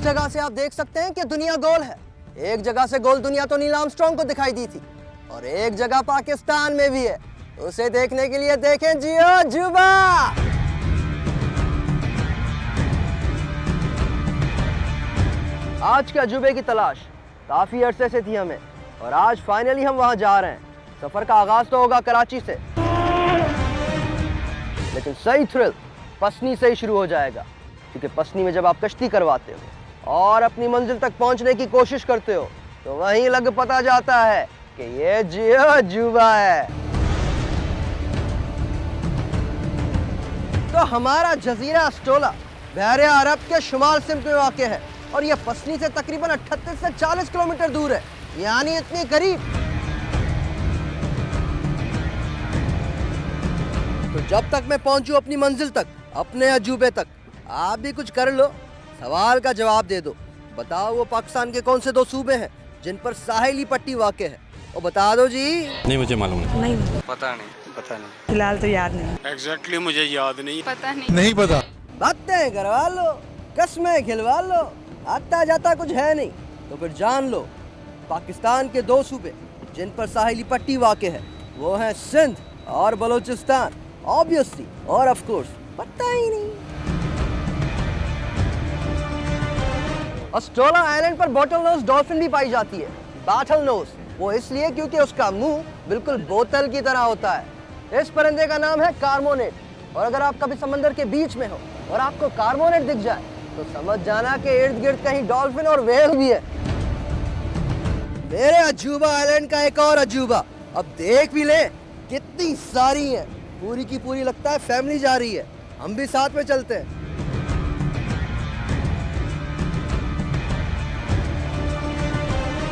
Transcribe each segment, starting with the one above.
जगह से आप देख सकते हैं कि दुनिया गोल है। एक जगह से गोल दुनिया तो नील आर्मस्ट्रांग को दिखाई दी थी और एक जगह पाकिस्तान में भी है। उसे देखने के लिए देखें जियो अजूबा। आज के अजूबे की तलाश काफी अरसे से थी हमें और आज फाइनली हम वहां जा रहे हैं। सफर का आगाज तो होगा कराची से, लेकिन सही थ्रिल पसनी से ही शुरू हो जाएगा, क्योंकि पसनी में जब आप कश्ती करवाते हो और अपनी मंजिल तक पहुंचने की कोशिश करते हो तो वहीं लग पता जाता है कि ये जियो अजूबा है। तो हमारा जजीरा अस्टोला बहरे अरब के शुमाल सिमत में वाक़ है और यह पसनी से तकरीबन 38 से 40 किलोमीटर दूर है, यानी इतनी करीब। तो जब तक मैं पहुंचूं अपनी मंजिल तक, अपने अजूबे तक, आप भी कुछ कर लो, सवाल का जवाब दे दो। बताओ वो पाकिस्तान के कौन से 2 सूबे हैं जिन पर साहिली पट्टी वाक़ है? वो बता दो जी। नहीं, मुझे मालूम नहीं। पता नहीं फिलहाल तो याद नहीं। एग्जैक्टली मुझे याद नहीं। पता नहीं। नहीं पता। बातें करवा लो, कस्में खिलवा लो, आता जाता कुछ है नहीं। तो फिर जान लो, पाकिस्तान के 2 सूबे जिन पर साहिली पट्टी वाक़ है वो हैं सिंध और बलूचिस्तान, ऑब्वियसली, और ऑफ कोर्स पता ही नहीं। अस्टोला आइलैंड पर बॉटल नोज डॉल्फिन भी पाई जाती है। बॉटल नोज वो इसलिए क्योंकि उसका मुंह बिल्कुल बोतल की तरह होता है। इस परिंदे का नाम है कार्मोनेट और अगर आप कभी समंदर के बीच में हो और आपको कार्मोनेट दिख जाए तो समझ जाना कि इर्द गिर्द कहीं डॉल्फिन और व्हेल भी है। मेरे अजूबा आइलैंड का एक और अजूबा अब देख भी ले, कितनी सारी हैं, पूरी की पूरी लगता है फैमिली जा रही है। हम भी साथ में चलते हैं।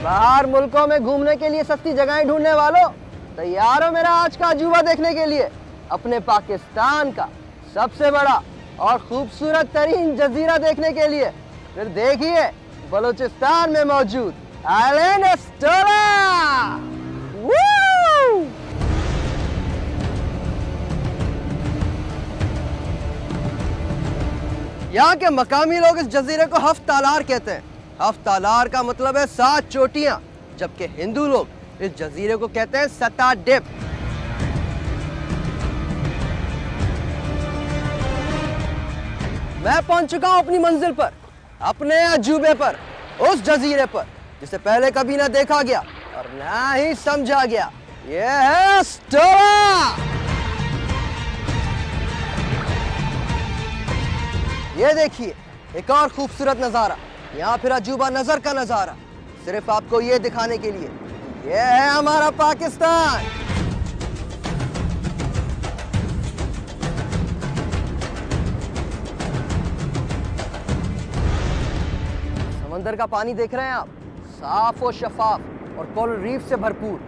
बाहर मुल्कों में घूमने के लिए सस्ती जगहें ढूंढने वालों, तैयार हो मेरा आज का अजूबा देखने के लिए? अपने पाकिस्तान का सबसे बड़ा और खूबसूरत तरीन जजीरा देखने के लिए फिर देखिए बलूचिस्तान में मौजूद आइलैंड अस्टोला। यहाँ के मकामी लोग इस जजीरे को हफ्त तालार कहते हैं। हफ्त तालार का मतलब है 7 चोटियां, जबकि हिंदू लोग इस जजीरे को कहते हैं सता डिप। मैं पहुंच चुका हूं अपनी मंजिल पर, अपने अजूबे पर, उस जजीरे पर जिसे पहले कभी ना देखा गया और ना ही समझा गया। यह है अस्टोला। ये देखिए एक और खूबसूरत नजारा, यहाँ फिर अजूबा नजर का नजारा, सिर्फ आपको ये दिखाने के लिए ये है हमारा पाकिस्तान। समंदर का पानी देख रहे हैं आप, साफ और शफाफ और कोरल रीफ से भरपूर।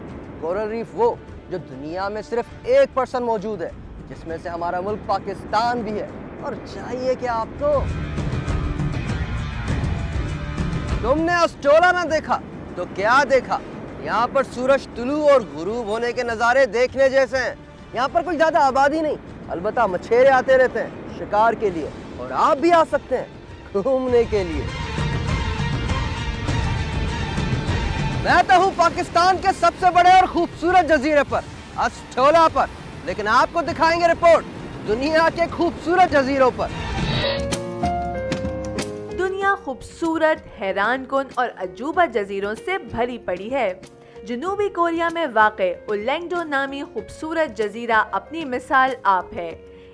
कोरल रीफ वो जो दुनिया में सिर्फ 1% मौजूद है, जिसमें से हमारा मुल्क पाकिस्तान भी है। और चाहिए क्या आपको? तुमने अस्टोला ना देखा तो क्या देखा? यहाँ पर सूरज तुलू और गुरूब होने के नज़ारे देखने जैसे हैं। यहाँ पर कोई ज़्यादा आबादी नहीं, अलबत्ता मछेरे आते रहते हैं शिकार के लिए, और आप भी आ सकते हैं घूमने के लिए। मैं तो हूँ पाकिस्तान के सबसे बड़े और खूबसूरत जजीरे पर, अस्टोला पर, लेकिन आपको दिखाएंगे रिपोर्ट दुनिया के खूबसूरत जजीरों पर। दुनिया खूबसूरत, हैरानकुन और अजूबा जजीरों से भरी पड़ी है। जनूबी कोरिया में वाक़े उलेंगडो नामी खूबसूरत जजीरा अपनी मिसाल आप है।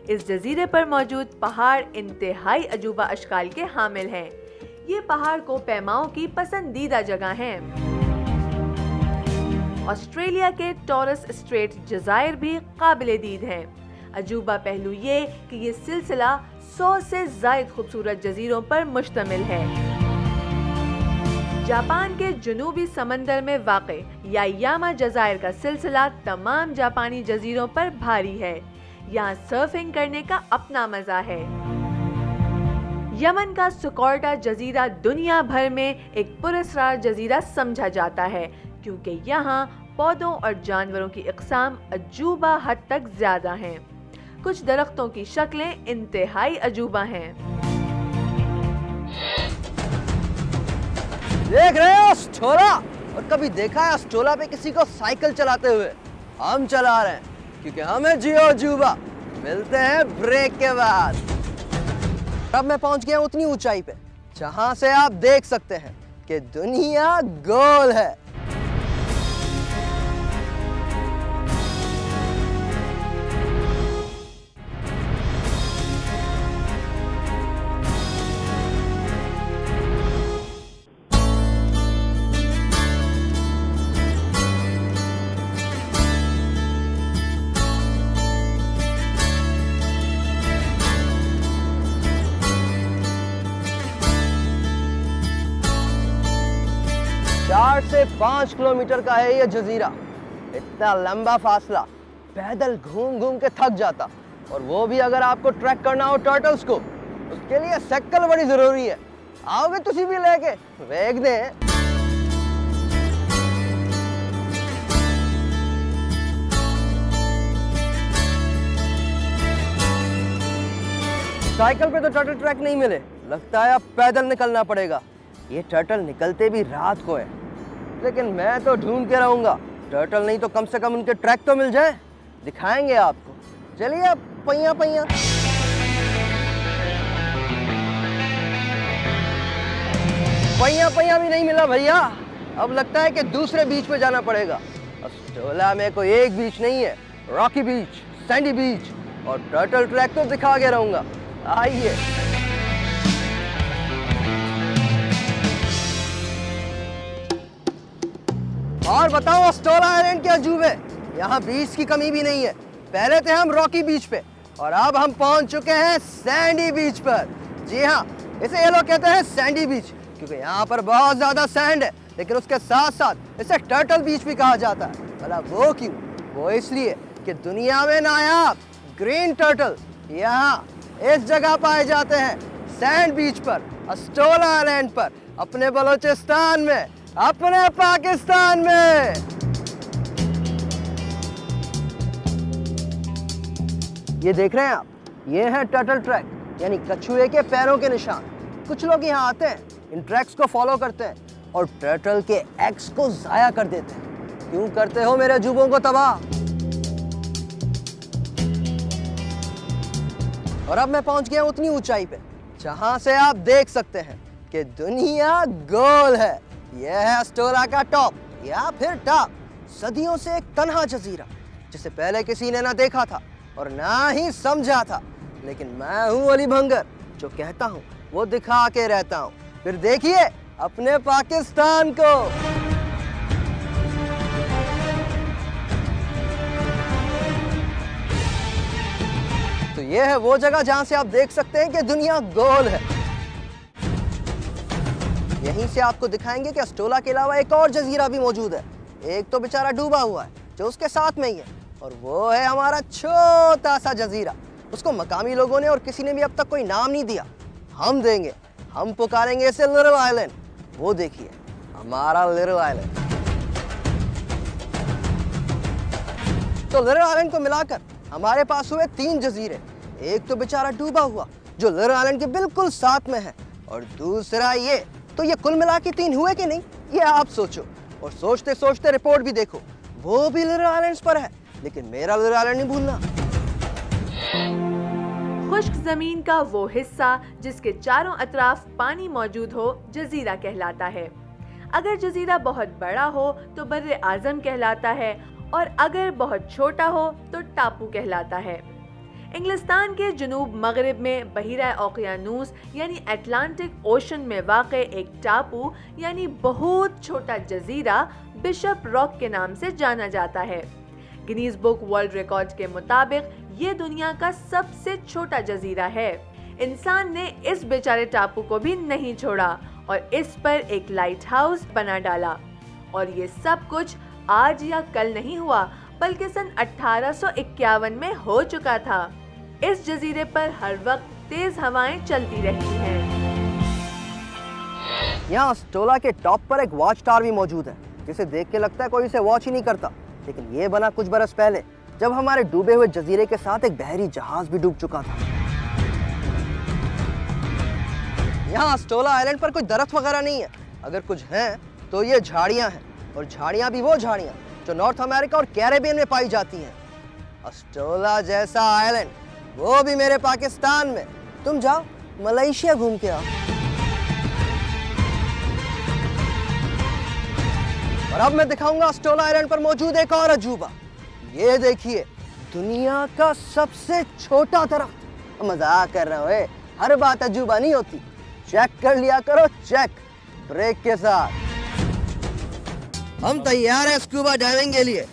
इस जजीरे पर मौजूद पहाड़ इंतहाई अजूबा अशकाल के हामिल हैं। ये पहाड़ को पैमाओं की पसंदीदा जगह हैं। ऑस्ट्रेलिया के टॉरस स्ट्रेट जज़ायर भी काबिल दीद हैं। अजूबा पहलू ये कि ये सिलसिला 100 से ज़ायद खूबसूरत जजीरों पर मुश्तमिल है। जापान के जनूबी समंदर में वाक़े यायामा जज़ायर का सिलसिला तमाम जापानी जजीरों पर भारी है। यहाँ सर्फिंग करने का अपना मज़ा है। यमन का सुकोर्टा जजीरा दुनिया भर में एक पुरस्कार जजीरा समझा जाता है, क्योंकि यहाँ पौधों और जानवरों की इक़साम अजूबा हद तक ज़्यादा हैं। कुछ दरख्तों की शक्लें इंतहाई अजूबा हैं। देख रहे हो अस्टोला? और कभी देखा है अस्टोला पे किसी को साइकिल चलाते हुए? हम चला रहे हैं क्योंकि हमें जियो जुबा। मिलते हैं ब्रेक के बाद। अब मैं पहुंच गया उतनी ऊंचाई पे जहां से आप देख सकते हैं कि दुनिया गोल है। चार से 5 किलोमीटर का है ये जजीरा। इतना लंबा फासला पैदल घूम घूम के थक जाता, और वो भी अगर आपको ट्रैक करना हो टर्टल्स को, उसके लिए साइकिल बड़ी जरूरी है। आओगे तुसी भी लेके वेख दे। साइकिल पे तो टर्टल ट्रैक नहीं मिले, लगता है अब पैदल निकलना पड़ेगा। ये टर्टल निकलते भी रात को है, लेकिन मैं तो ढूंढ के रहूंगा। टर्टल नहीं तो कम से कम उनके ट्रैक तो मिल जाए, दिखाएंगे आपको। चलिए अब पहिया पहिया। पहिया पहिया भी नहीं मिला भैया। अब लगता है कि दूसरे बीच पे जाना पड़ेगा। अस्टोला में कोई एक बीच नहीं है, रॉकी बीच, सैंडी बीच और टर्टल ट्रैक तो दिखा के रहूंगा। आइए। और बताओ अस्टोला आइलैंड के अजूबे, यहाँ बीच की कमी भी नहीं है। पहले थे हम रॉकी बीच पे और अब हम पहुंच चुके हैं सैंडी बीच पर। जी हाँ, इसे ये लोग कहते हैं सैंडी बीच क्योंकि यहाँ पर बहुत ज्यादा सैंड है, लेकिन उसके साथ साथ इसे टर्टल बीच भी कहा जाता है। भला वो क्यों? वो इसलिए कि दुनिया में नायाब ग्रीन टर्टल यहाँ इस जगह पाए जाते हैं, सैंड बीच पर, अस्टोला आइलैंड पर, अपने बलोचिस्तान में, अपने पाकिस्तान में। ये देख रहे हैं आप, ये है टर्टल ट्रैक, यानी कछुए के पैरों के निशान। कुछ लोग यहाँ आते हैं, इन ट्रैक्स को फॉलो करते हैं और टर्टल के एग्स को जाया कर देते हैं। क्यों करते हो मेरे जुबों को तबाह? और अब मैं पहुंच गया उतनी ऊंचाई पे जहां से आप देख सकते हैं कि दुनिया गोल है। यह है अस्टोला का टॉप या फिर टॉप, सदियों से एक तन्हा जजीरा जिसे पहले किसी ने ना देखा था और ना ही समझा था। लेकिन मैं हूं अली भंगर, जो कहता हूं वो दिखा के रहता हूं। फिर देखिए अपने पाकिस्तान को। तो ये है वो जगह जहां से आप देख सकते हैं कि दुनिया गोल है। यहीं से आपको दिखाएंगे कि अस्टोला के अलावा एक और जजीरा भी मौजूद है। एक तो बेचारा डूबा हुआ है जो उसके साथ में ही है, और वो है हमारा छोटा सा जजीरा। उसको मकामी लोगों ने और किसी ने भी अब तक कोई नाम नहीं दिया। हम देंगे, हम पुकारेंगे इसे लिटिल आइलैंड। वो देखिए हमारा लिटिल आइलैंड। तो लिटिल आइलैंड को मिलाकर हमारे पास हुए 3 जजीरे। एक तो बेचारा डूबा हुआ जो लिटिल आइलैंड के बिल्कुल साथ में है, और दूसरा ये। तो ये कुल मिला के 3 हुए कि नहीं, ये आप सोचो। और सोचते सोचते रिपोर्ट भी देखो, वो भी लिटिल आइलैंड्स पर है, लेकिन मेरा लिटिल आइलैंड नहीं भूलना। खुश्क जमीन का वो हिस्सा जिसके चारों अतराफ पानी मौजूद हो जजीरा कहलाता है। अगर जजीरा बहुत बड़ा हो तो बर्रे आजम कहलाता है, और अगर बहुत छोटा हो तो टापू कहलाता है। इंग्लिस्तान के जुनूब मगरिब में बहीरा ओकियानूस यानी अटलांटिक ओशन में वाक़े एक टापू यानी बहुत छोटा जजीरा बिशप रॉक के नाम से जाना जाता है। गिनीज बुक वर्ल्ड रिकॉर्ड के मुताबिक ये दुनिया का सबसे छोटा जजीरा है। इंसान ने इस बेचारे टापू को भी नहीं छोड़ा और इस पर एक लाइट हाउस बना डाला। और ये सब कुछ आज या कल नहीं हुआ, बल्कि सन 1851 में हो चुका था। इस जजीरे पर हर वक्त तेज हवाएं चलती रहती हैं। यहाँ अस्टोला के टॉप पर एक वॉच टावर भी मौजूद है, जिसे देख के लगता है कोई इसे वॉच ही नहीं करता। लेकिन ये बना कुछ बरस पहले, जब हमारे डूबे हुए जजीरे के साथ एक बहरी जहाज भी डूब चुका था। यहाँ अस्टोला आइलैंड पर कोई दरख्त वगैरह नहीं है, अगर कुछ हैं तो ये झाड़ियां हैं, और झाड़ियां भी वो झाड़ियां जो नॉर्थ अमेरिका और कैरेबियन में पाई जाती हैं। अस्टोला जैसा आइलैंड, वो भी मेरे पाकिस्तान में। तुम जाओ मलेशिया घूम के आओ। और अब मैं दिखाऊंगा अस्टोला आइलैंड पर मौजूद एक और अजूबा। ये देखिए, दुनिया का सबसे छोटा दरख्त। मजाक कर रहा हूँ, हर बात अजूबा नहीं होती। चेक कर लिया करो, चेक ब्रेक के साथ। हम तैयार हैं स्कूबा डाइविंग के लिए।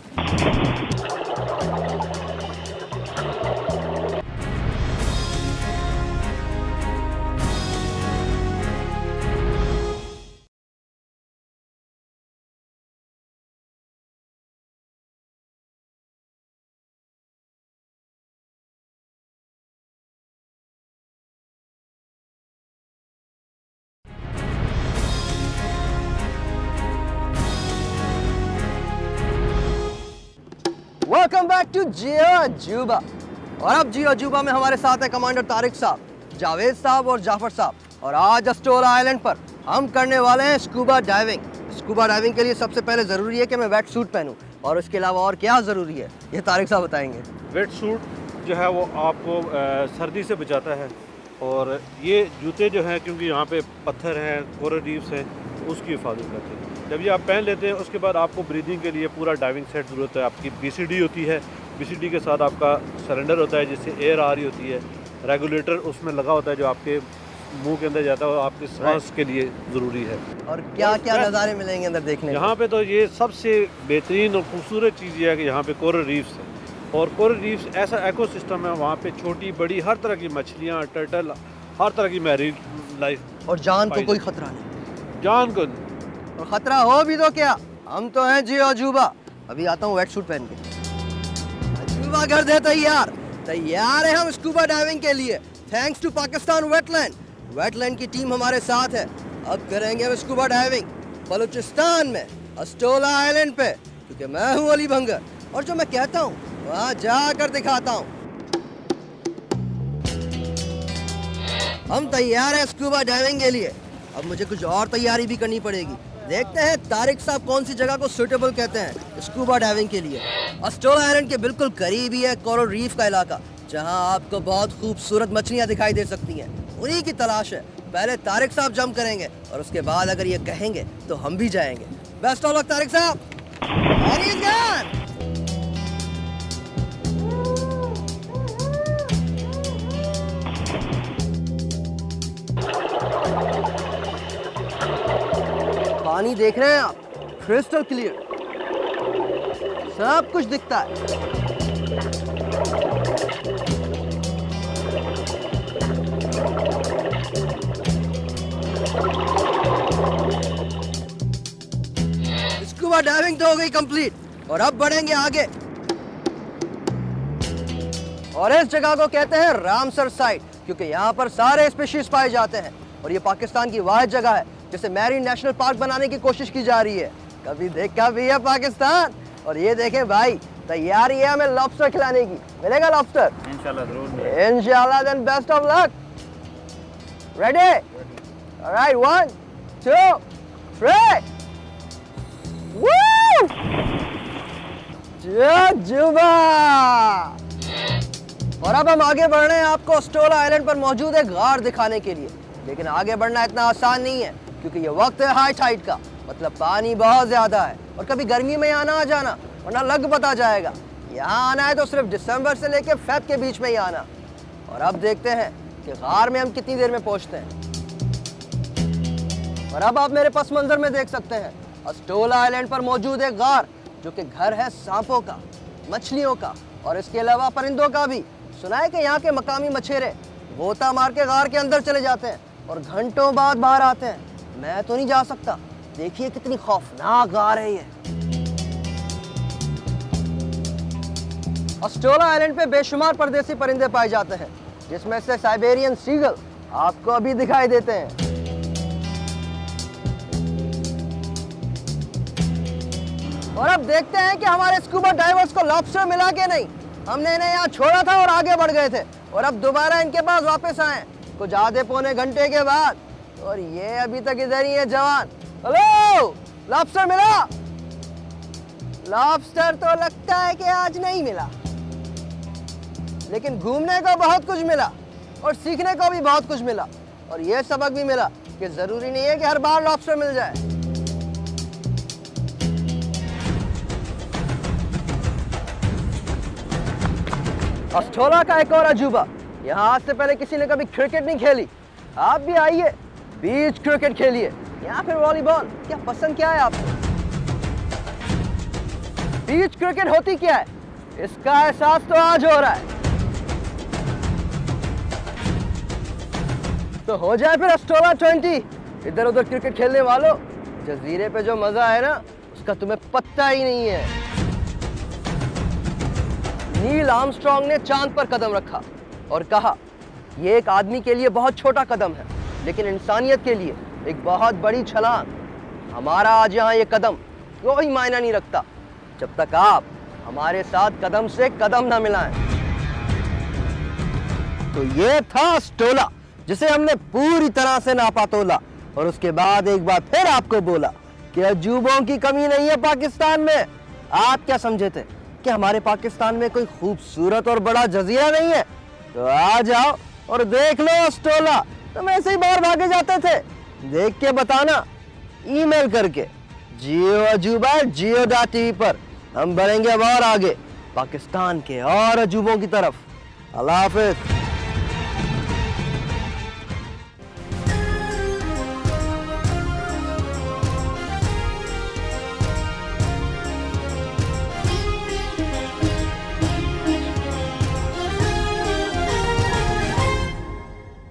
वेलकम बैक टू जियो अजूबा। और अब जियो अजूबा में हमारे साथ है कमांडर तारिक साहब, जावेद साहब और जाफर साहब। और आज अस्टोला आइलैंड पर हम करने वाले हैं स्कूबा डाइविंग। स्कूबा डाइविंग के लिए सबसे पहले ज़रूरी है कि मैं वेट सूट पहनूं, और उसके अलावा और क्या ज़रूरी है ये तारिक साहब बताएंगे। वेट सूट जो है वो आपको सर्दी से बचाता है, और ये जूते जो हैं क्योंकि यहाँ पे पत्थर हैं, कोरल रीफ्स हैं, उसकी हिफाजत करते हैं। जब ये आप पहन लेते हैं उसके बाद आपको ब्रीदिंग के लिए पूरा डाइविंग सेट ज़रूरत है। आपकी BCD होती है, BCD के साथ आपका सिलेंडर होता है जिससे एयर आ रही होती है, रेगुलेटर उसमें लगा होता है जो आपके मुंह के अंदर जाता है और आपके सांस के लिए ज़रूरी है। और क्या क्या नज़ारे मिलेंगे अंदर देखने यहाँ पे तो ये सबसे बेहतरीन और खूबसूरत चीज़ ये है कि यहाँ पे कोरल रीफ्स है, और कोरल रीफ्स ऐसा इकोसिस्टम है, वहाँ पे छोटी बड़ी हर तरह की मछलियाँ, टर्टल, हर तरह की मैरीन लाइफ। और जान को कोई खतरा नहीं। जान को और खतरा हो भी तो क्या, हम तो हैं जियो अजूबा। अभी आता हूँ वेट सूट पहन के। अजूबा कर दे तैयार। तैयार है हम स्कूबा डाइविंग के लिए। Thanks to Pakistan wetland. Wetland की टीम हमारे साथ है। अब करेंगे हम स्कूबा डाइविंग बलूचिस्तान में, अस्टोला आइलैंड पे, क्योंकि मैं हूँ अली भंगर, और जो मैं कहता हूँ वहाँ जाकर दिखाता हूँ। हम तैयार हैं स्कूबा डाइविंग के लिए। अब मुझे कुछ और तैयारी भी करनी पड़ेगी। देखते हैं तारिक साहब कौन सी जगह को सूटेबल कहते हैं स्कूबा डाइविंग के लिए। अस्टोला आइलैंड के बिल्कुल करीब ही है कोरल रीफ का इलाका, जहां आपको बहुत खूबसूरत मछलियां दिखाई दे सकती हैं। उन्हीं की तलाश है। पहले तारिक साहब जंप करेंगे और उसके बाद अगर ये कहेंगे तो हम भी जाएंगे। बेस्ट ऑफ लक तारिक साहब। पानी देख रहे हैं आप, क्रिस्टल क्लियर, सब कुछ दिखता है। स्कूबा डाइविंग तो हो गई कंप्लीट, और अब बढ़ेंगे आगे। और इस जगह को कहते हैं रामसर साइट, क्योंकि यहाँ पर सारे स्पीशीज पाए जाते हैं, और ये पाकिस्तान की वाहिद जगह है जिसे मैरीन नेशनल पार्क बनाने की कोशिश की जा रही है। कभी देखा भी है पाकिस्तान। और ये देखें भाई, तैयारी है हमें लॉबस्टर खिलाने की। मिलेगा लॉबस्टर? इंशाल्लाह जरूर। इंशाल्लाह। Then best of luck. Ready? Alright, 1 2 3। Woo! जुबा! और अब हम आगे बढ़ रहे हैं आपको अस्टोला आइलैंड पर मौजूद एक गार दिखाने के लिए। लेकिन आगे बढ़ना इतना आसान नहीं है, क्योंकि ये वक्त है हाई टाइड का, मतलब पानी बहुत ज्यादा है। और कभी गर्मी में यहाँ ना आ जाना, वरना लग पता जाएगा। यहाँ आना है तो सिर्फ दिसंबर से लेके फेब के बीच में ही आना। और अब देखते हैं कि गार में हम कितनी देर में पहुँचते हैं। और अब आप मेरे पस मंजर में देख सकते हैं अस्टोला आइलैंड पर मौजूद एक गार, जो कि घर है सांपों का, मछलियों का, और इसके अलावा परिंदों का भी। सुना है कि यहाँ के मकामी मछेरे गोता मार के गार के अंदर चले जाते हैं और घंटों बाद बाहर आते हैं। मैं तो नहीं जा सकता। देखिए कितनी खौफनाक गार है ये। अस्टोला आइलैंड पे बेशुमार परदेसी परिंदे पाए जाते हैं, जिसमें से साइबेरियन सीगल आपको अभी दिखाई देते हैं। और अब देखते हैं कि हमारे स्कूबा डाइवर्स को लॉबस्टर मिला के नहीं। हमने इन्हें यहाँ छोड़ा था और आगे बढ़ गए थे, और अब दोबारा इनके पास वापस आए कुछ आधे पौने घंटे के बाद। और ये अभी तक इधर ही है जवान। हेलो, लॉबस्टर मिला? लॉबस्टर तो लगता है कि आज नहीं मिला, लेकिन घूमने को बहुत कुछ मिला और सीखने को भी बहुत कुछ मिला, और यह सबक भी मिला कि जरूरी नहीं है कि हर बार लॉबस्टर मिल जाए। अस्टोला का एक और अजूबा, यहाँ आज से पहले किसी ने कभी क्रिकेट नहीं खेली। आप भी आइए, बीच क्रिकेट खेलिए या फिर वॉलीबॉल, क्या पसंद क्या है आपको? बीच क्रिकेट होती क्या है, इसका एहसास तो आज हो रहा है। तो हो जाए फिर अस्टोला 20। इधर उधर क्रिकेट खेलने वालों, जजीरे पे जो मजा है ना, उसका तुम्हें पता ही नहीं है। नील आर्मस्ट्रांग ने चांद पर कदम रखा और कहा, यह एक आदमी के लिए बहुत छोटा कदम है, लेकिन इंसानियत के लिए एक बहुत बड़ी छलांग। हमारा आज यहाँ ये कदम कोई मायना नहीं रखता जब तक आप हमारे साथ कदम से कदम ना मिलाएं। तो ये था अस्टोला, जिसे हमने पूरी तरह से नापा तोला, और उसके बाद एक बार फिर आपको बोला कि अजूबों की कमी नहीं है पाकिस्तान में। आप क्या समझे थे कि हमारे पाकिस्तान में कोई खूबसूरत और बड़ा जजीरा नहीं है? तो आ जाओ और देख लो अस्टोला। तुम ऐसे ही बाहर भागे जाते थे, देख के बताना ईमेल करके jioajuba@jio.tv पर। हम बढ़ेंगे अब और आगे पाकिस्तान के और अजूबों की तरफ। अल्लाह हाफिज।